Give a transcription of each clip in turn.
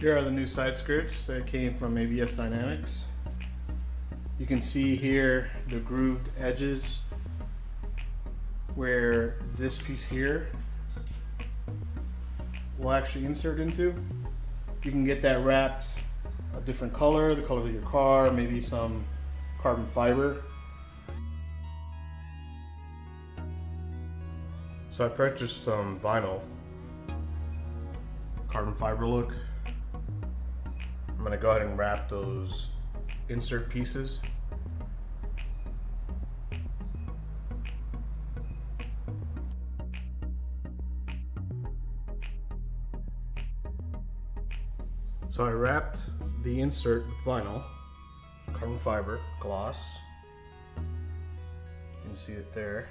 Here are the new side skirts that came from ABSDynamics. You can see here the grooved edges where this piece here will actually insert into. You can get that wrapped a different color, the color of your car, maybe some carbon fiber. So I purchased some vinyl, carbon fiber look. I'm gonna go ahead and wrap those insert pieces. So I wrapped the insert with vinyl, carbon fiber, gloss. You can see it there.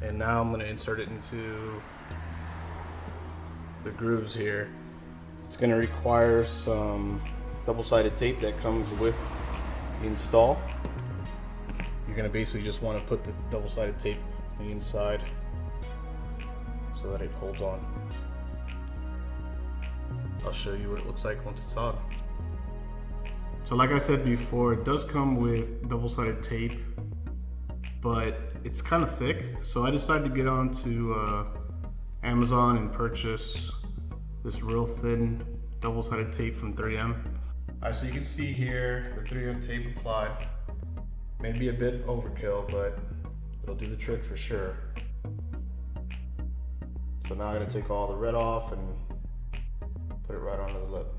And now I'm going to insert it into the grooves here. It's going to require some double-sided tape that comes with the install. You're going to basically just want to put the double-sided tape on the inside so that it holds on. I'll show you what it looks like once it's on. So like I said before, it does come with double-sided tape, but it's kind of thick. So I decided to get onto Amazon and purchase this real thin double-sided tape from 3M. Alright, so you can see here the 3M tape applied. Maybe a bit overkill, but it'll do the trick for sure. So now I'm going to take all the red off and put it right onto the lip.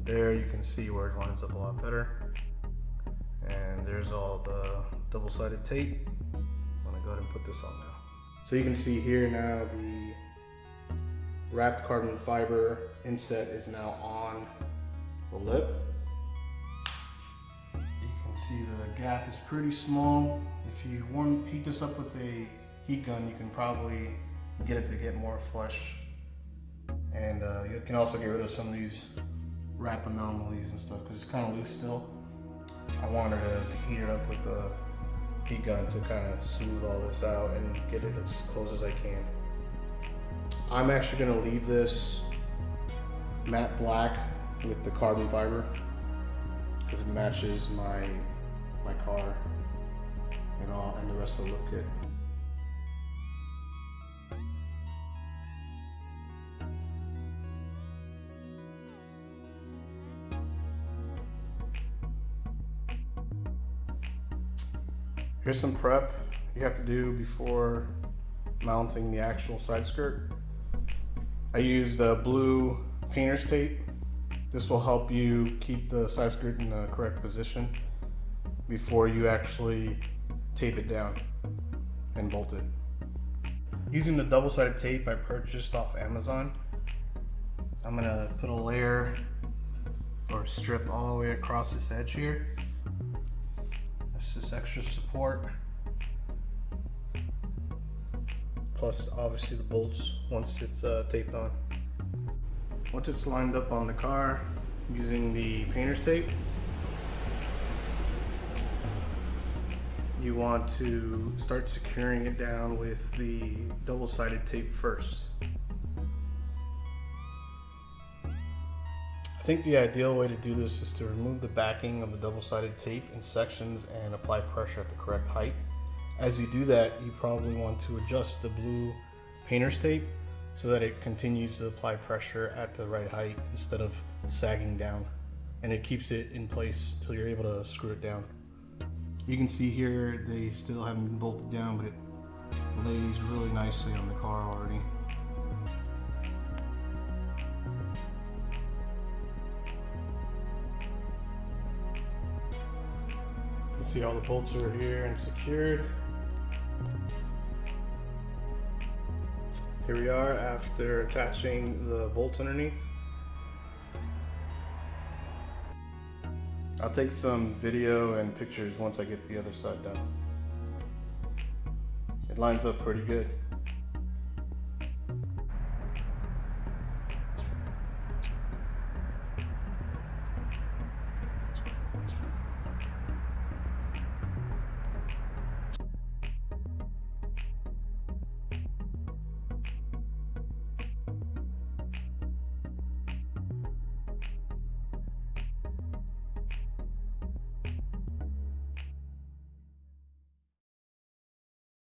There you can see where it lines up a lot better. And there's all the double-sided tape. I'm going to go ahead and put this on now. So you can see here now the wrapped carbon fiber inset is now on the lip. See, the gap is pretty small. If you heat this up with a heat gun, you can probably get it to get more flush. And you can also get rid of some of these wrap anomalies and stuff because it's kind of loose still. I wanted to heat it up with the heat gun to kind of smooth all this out and get it as close as I can. I'm actually going to leave this matte black with the carbon fiber because it matches my car and the rest of the look kit. Here's some prep you have to do before mounting the actual side skirt. I used blue painter's tape. This will help you keep the side skirt in the correct position before you actually tape it down and bolt it. Using the double-sided tape I purchased off Amazon, I'm gonna put a layer or strip all the way across this edge here. That's just extra support. Plus obviously the bolts once it's taped on. Once it's lined up on the car using the painter's tape, you want to start securing it down with the double-sided tape first. I think the ideal way to do this is to remove the backing of the double-sided tape in sections and apply pressure at the correct height. As you do that, you probably want to adjust the blue painter's tape so that it continues to apply pressure at the right height instead of sagging down, and it keeps it in place until you're able to screw it down. You can see here they still haven't been bolted down, but it lays really nicely on the car already. You can see all the bolts are here and secured. Here we are after attaching the bolts underneath. I'll take some video and pictures once I get the other side done. It lines up pretty good.